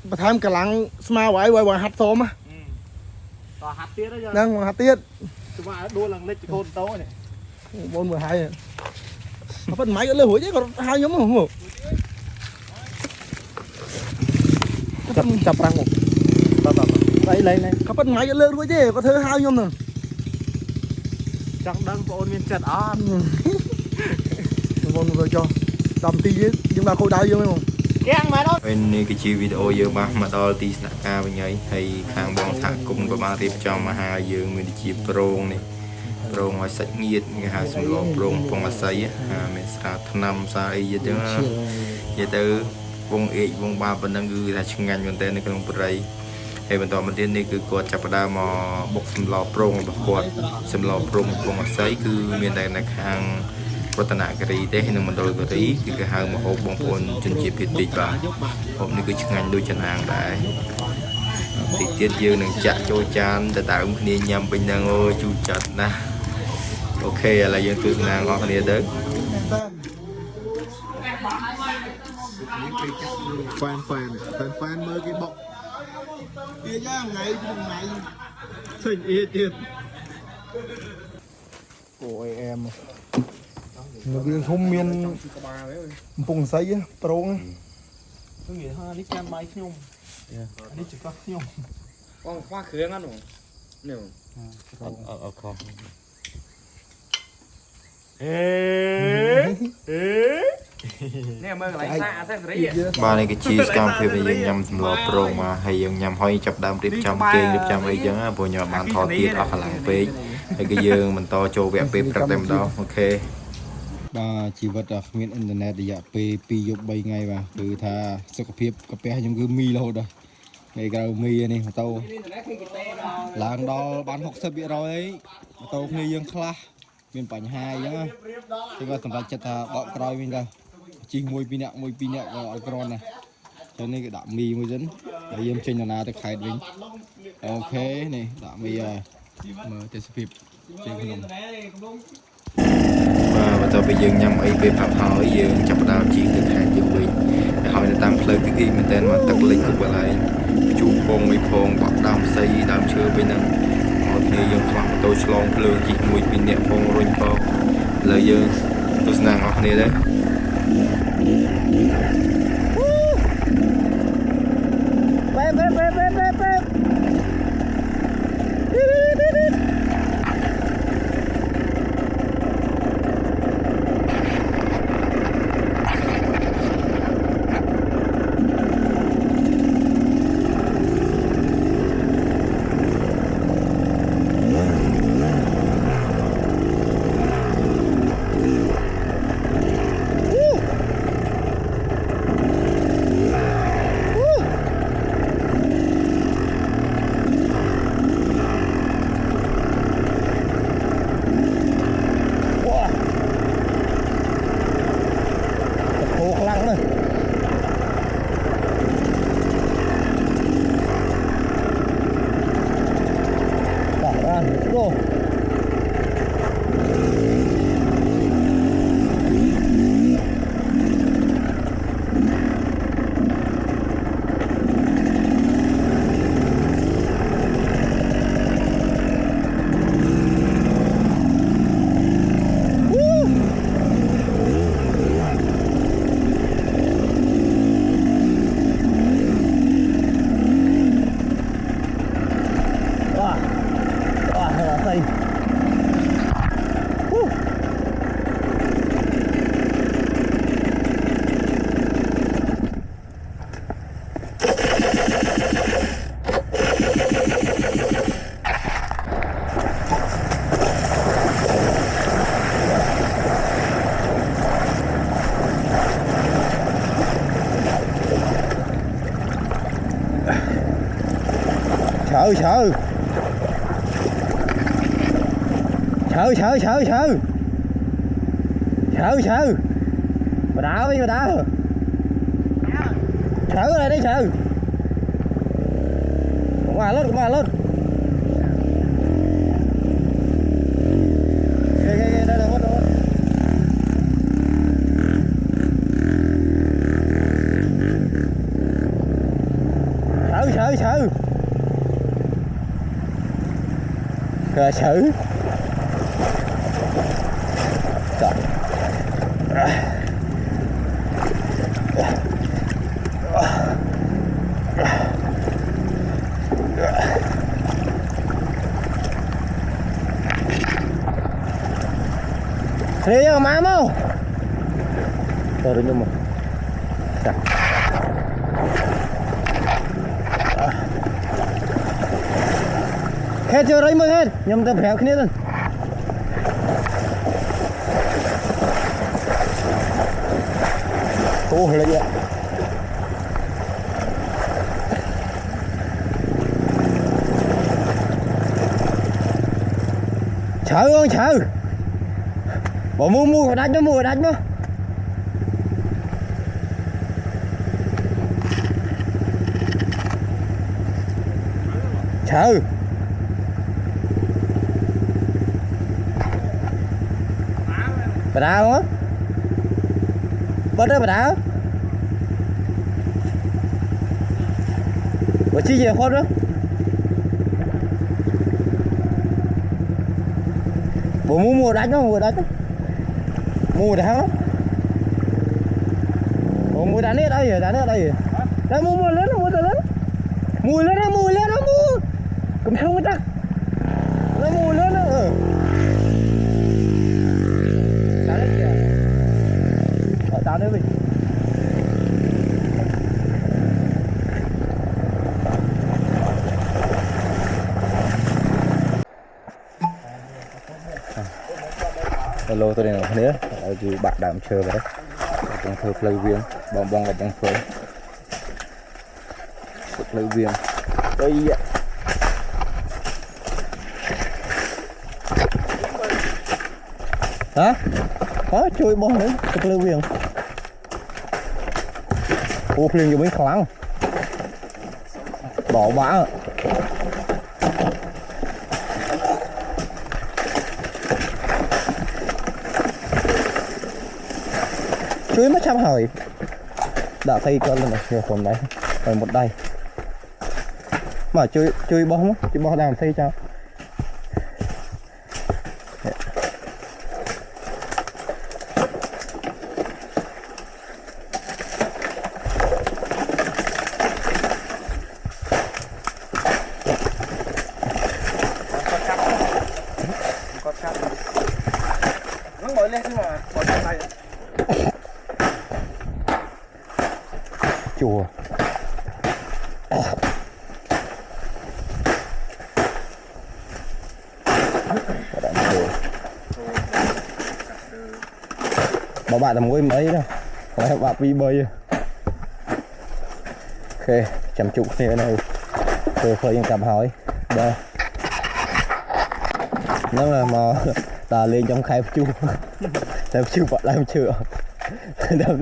mà tham cả lăng smile quay hạt xóm á hạt tiết đó đang hạt tiết chúng ta đua lần lên con tố này 412 này nó vẫn máy ở lửa hủi chứ còn hai nhóm không hổ chập răng một đây này có bắt máy ở lửa hủi chứ có thứ hai nhóm nữa chẳng đang ôn miền chật á một người cho tầm tí chứ nhưng mà khôi đau dương không keng mà đó bên này cái chi video dương mà đo tí sạ ca bên nhảy hay khang bong thả cùng với ba tiếp cho mà hai dương mình chi prong này prong mà sạch nhiệt người hai sum lọ prong phong mà say mình sa năm sa ấy vậy chứ vậy từ vòng ấy vòng ba bên đang gửi là chừng ngàn bên tên này cái lồng bray hay bên tòa bên trên này cứ quạt chập đa mà bọc sum lọ prong bọc quạt sum lọ prong phong mà say cứ miền đây là khangรัตนากรีได้ให้นำมันโดยบริคือการหาหมอหกบางคนจนจีบผิดติดบ้าผมนี่คือช่างงานโดยจันทางได้ติดเตี้ยยืนหนึ่งจะโจจานแต่ตาอุ้มคนนี้ยำเป็นนางโอ้จูจัดนะโอเคอะไรยังคือนางออกคนนี้เด้อ fan mơ cái bọc kia ra ngày thình y tiền ôi em người không miên vùng xây á prong á tôi nghĩ ha ní cam bay nhung ní chỉ có nhung con khoa khứa ngăn rồi nếu ở kho nè mơ lại xa xem đấy ba này cái cheese cam thì bây giờ nhầm lò pro mà hay giờ nhầm hơi chập đam tiếp trong kênh tiếp trong ấy chứ bộ nhỏ bạn thọ tiết ở khả năng page hay cái giờ mình to cho vẽ page đặt tem đó ok បាទជីវិតអត់មានអ៊ីនធឺណិតរយៈពេល2យប់3ថ្ងៃបាទគឺថាសុខភាពកាពះខ្ញុំគឺមីរហូតដល់ថ្ងៃក្រៅមីនេះម៉ូតូឡើងដល់បាន 60% អីម៉ូតូគ្នាយើងខ្លះមានបញ្ហាអញ្ចឹងគេក៏សម្រេចចិត្តថាបកក្រោយវិញទៅជិះ1 2នាក់ក៏ឲ្យក្រន់ដែរចឹងនេះគេដាក់មីមួយសិនហើយយើងចេញដំណើរទៅខេត្តវិញអូខេនេះដាក់មីហើយមើលទេសភាពជើងក្នុង và tao bây giờ nhầm ấy về phạm hỏi giờ chập đào chỉ từ hai triệu vị hỏi là tăng lời cái gì mình tên mà tật lịch của lại chú phong mấy phong bọc đam xây đam chưa bênนั้นmọi người dân phạm tôi long lời chỉ mùi pin nhẹ phong rồi phong lời giờ tôi nàng học này đấy sợ sợ mà đá với mà đá sợ ở đây đấy sợ cũng mà lên đây đâu sợ rồi sợ Thế giờ má mau. Rồi nhưng mà. Hết chưa đấy mới hết, nhưng ta phải khné lên. Ô lấy vậy. Chờ ơi chờ. Bỏ mua phải đánh nó. Chờ. Bà đau á. Bớt đó bà đau. Bà chi gì khôn đó. Bộ mua đánh nó, mua đánh lắm. Bộ mua đánh hết đây rồi. Đây mua lớn nó, mua từ lớn. Mùi lên nó mua. Cầm không có chắc. Nó mùi lên nó. Tao đấy kìa. Tao đấy mình. Hello tôi đây là nữa dù bạn đang chơi vào đấy trong thơ play viên bong là bong phơi play viên đây ạ hả có chơi bong đấy play viên ô play cho mấy kháng bỏ bã chuối mất trăm hỏi đã thấy con là nhiều còn đấy rồi một đây mà chuối bó làm xây cho chùa bảo bạn làm quên mấy đâu có bạn đi bơi ok chăm chục thế này tôi phơi những cặp hỏi đây nếu là mà ta lên trong khai chu làm chu bạn làm chưa đâu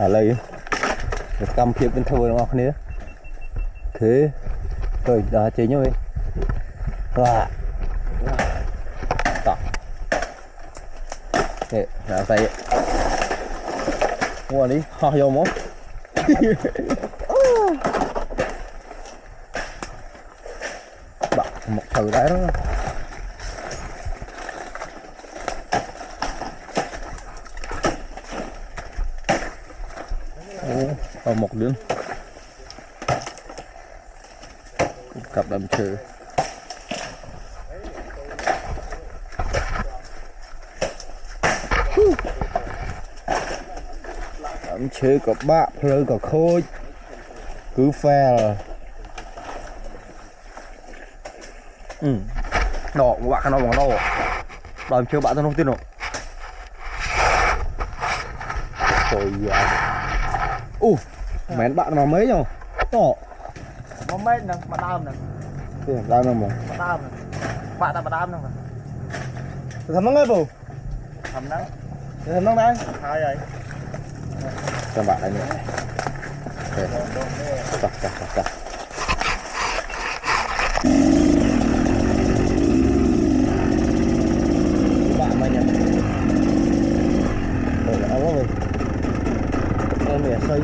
lấy cầm phiếu bên thôi đúng không nữa thế rồi đã chế nhau đi wow tỏ thế là tay mua đi ho vô mốt bạn một thử đấy đó một đứa cặp đầm chơi đầm chơi có bạ phơi có khôi cứ phe là đỏ của bạn nó bằng đỏ đầm chơi bạn tôi không tin đâu rồi mến bạn mà mấy nhở to một mét nè mà đau nè đau nè mà đau nè bạn ta mà đau nè mà thầm nó ngay bù thầm nắng thầm nó đây hai vậy cho bạn này nữa chặt bạn mày nhỉ rồi áo rồi em để xây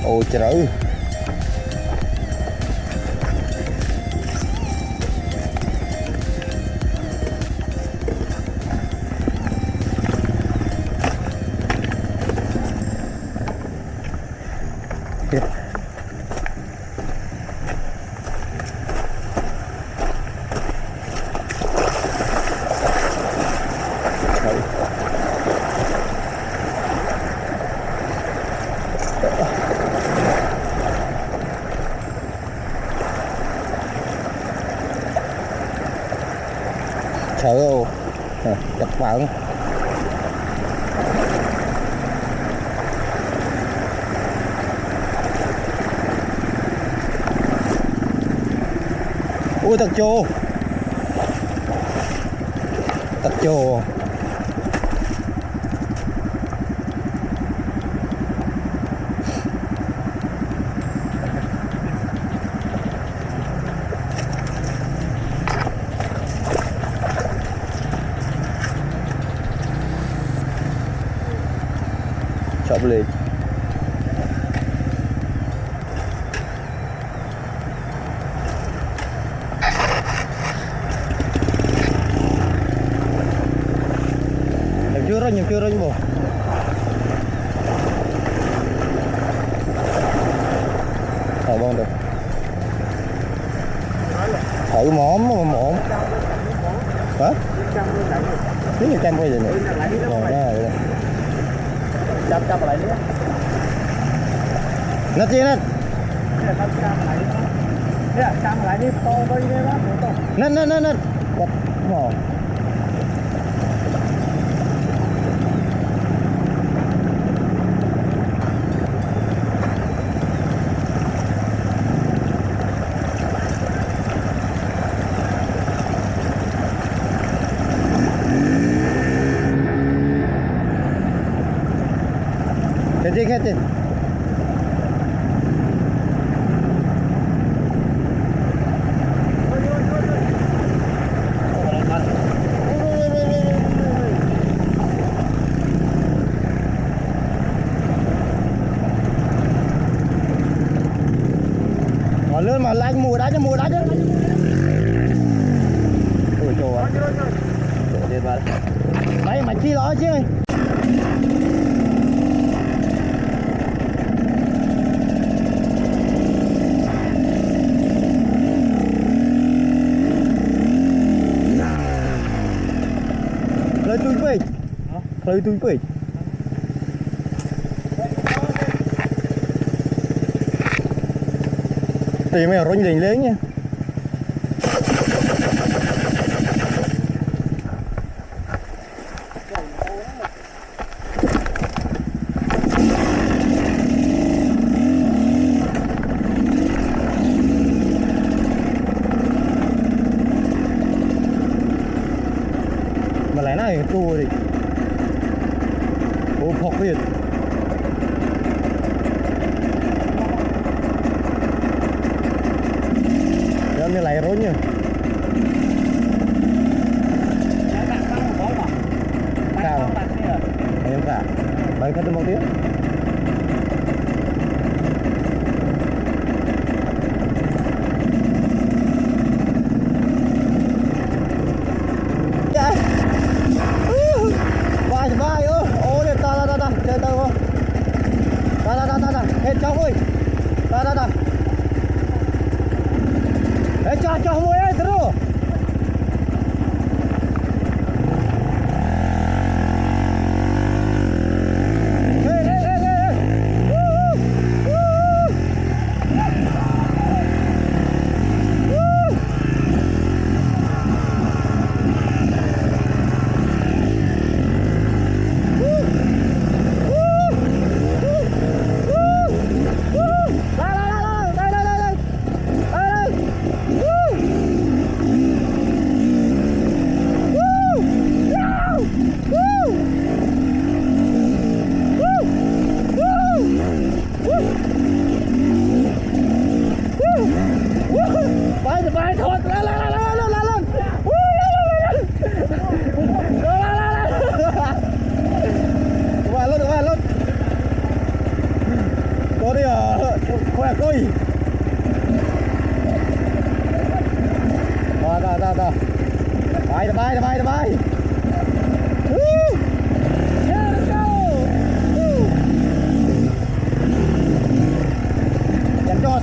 ôi trời sợ ô chặt bạn ui tật chô chọc lên nhiều chưa rồi bộ bông được thử mỏm hả nếu như trăm bây giờ nữa chắp lại nữa nó chi nó chăm lại đi to với cái đó nó bật mỏ cái gì ngồi lên mà lại mùa đá chứ ôi trời ơi trời ơi đấy mà chi đó chứ ផ្លូវទូចពេកទីមិនរុញលេងលេងណា mà lại này tua đi ô phọc liền giờ này lại rối nhá sao em cả bảy khách một tiếng vai ô đi ta chơi tao không ta hết cháu ơi ta hết cho mua ấy rồi bay thôi lên có đi khỏe coi đó bay dành cho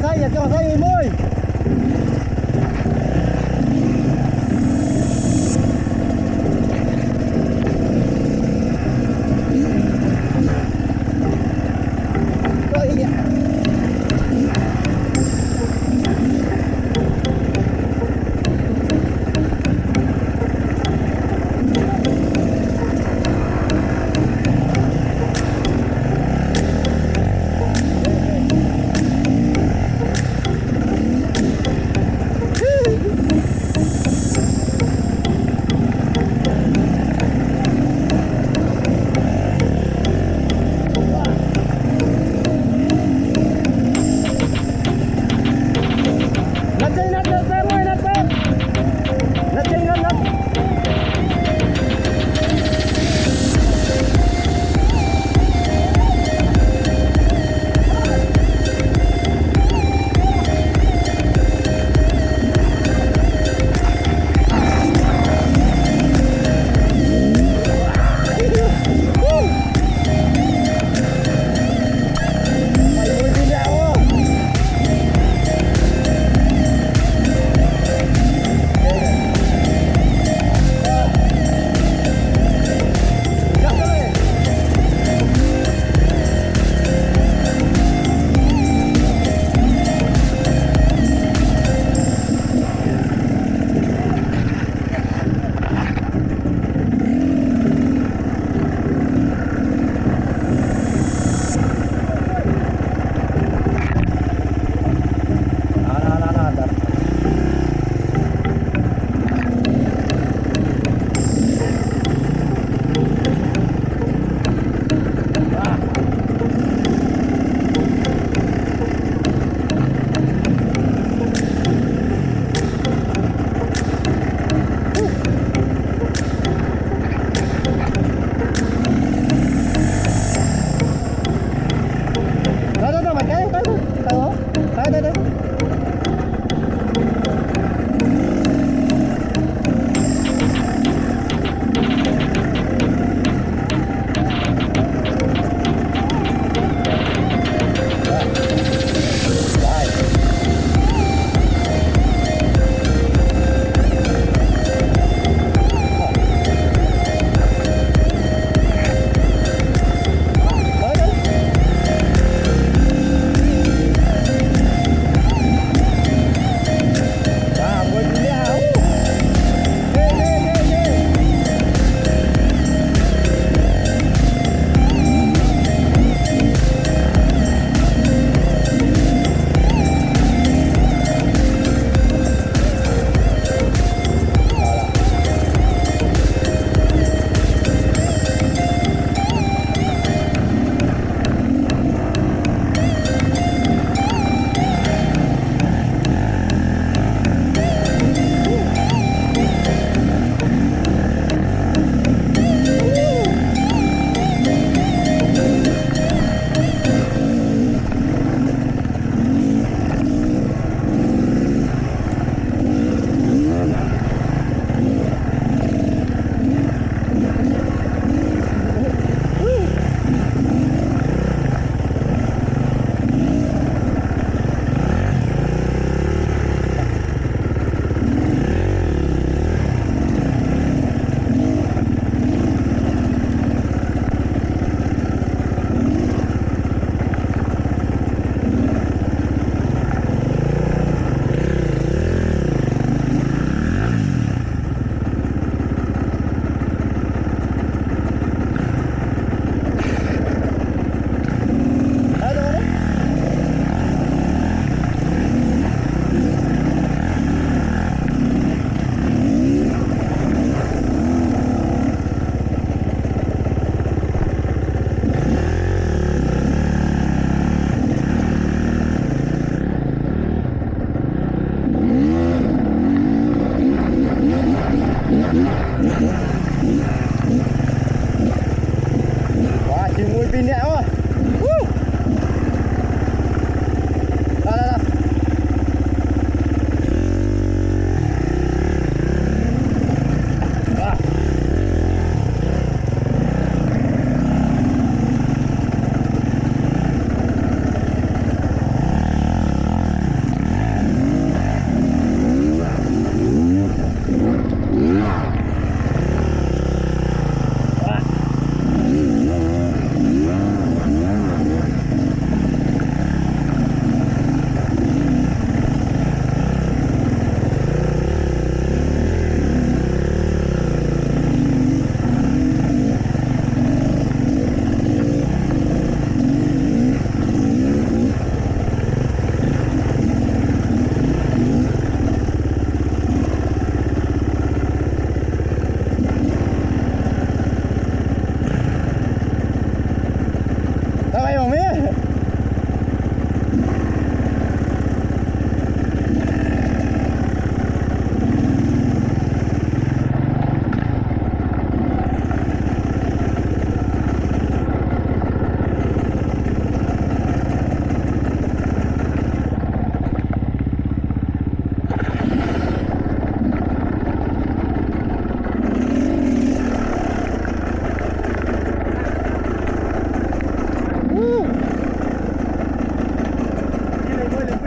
xây 10 Hãy subscribe cho kênh Ghiền Mì Gõ để không bỏ lỡ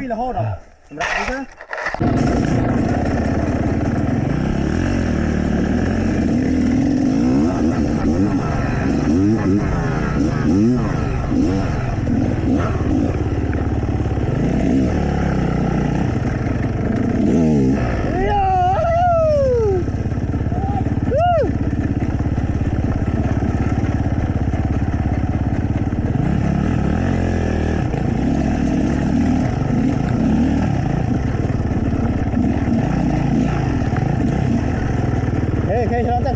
ពីរហូតសម្រាប់នេះណា Hei, serang tak.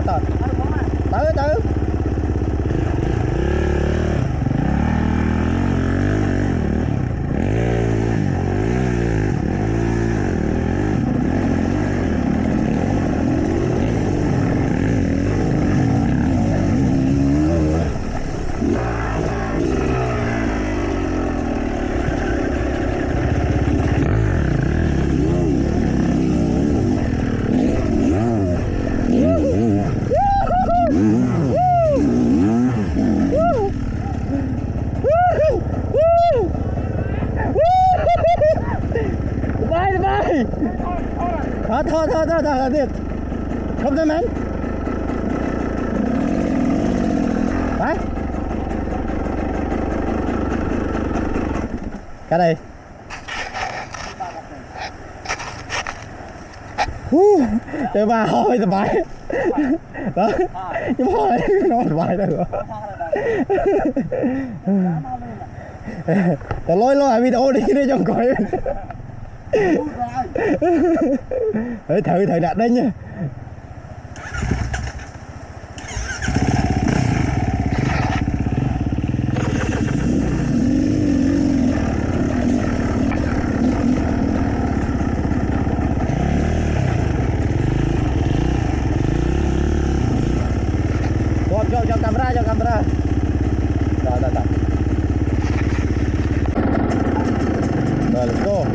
Tak. Tahu. Thôi, Điệp. Không thêm anh. Đấy. Cái này. Trời bà hồi thoải mái. Đó. Nhưng mà hồi nó thoải mái đó rồi. Tao lôi lại video đi để cho coi. Thử đặt đây nha. Cho camera. Rồi. Rồi, let's go.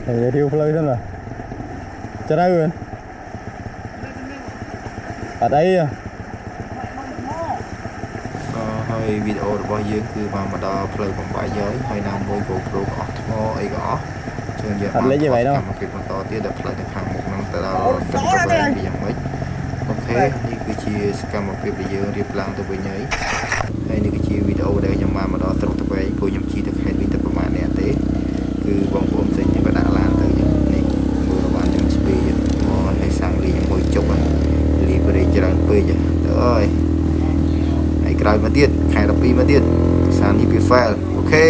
Thầy điêu phơi xem nào. Cho đây rồi. Ở đây à. ហើយវីដេអូរបស់យើងគឺបានមកដល់ផ្លូវបំបាយហើយហើយណាមួយ GoPro អស់ថ្មអីក៏អស់ជឿនយកបានកម្មវិធីបន្តទៀតដល់ផ្លូវទៅខាងមុខហ្នឹងទៅដល់ទឹកទៅវិញយ៉ាងម៉េចអូខេនេះគឺជាសកម្មភាពដែលយើងរៀបឡើងទៅវិញហើយនេះគឺជាវីដេអូដែលខ្ញុំបានមកដល់ស្រុកទៅវិញព្រោះខ្ញុំជិះទៅខេត្តវិញទៅប្រហែលអ្នកទេគឺបងប្អូនផ្សេងទៀតក៏ដាក់ឡានទៅនេះមើលបានទាំងស្ពីដមកឲ្យសាំងលីមួយជុកលីប្រេច្រើនពេកទៅអើយហើយក្រោយមកទៀតខែ12មកទៀតសាននេះពី file អូខេ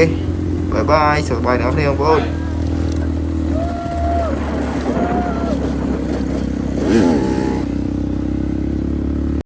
បាយបាយសប្បាយណាស់គ្នាបងប្អូន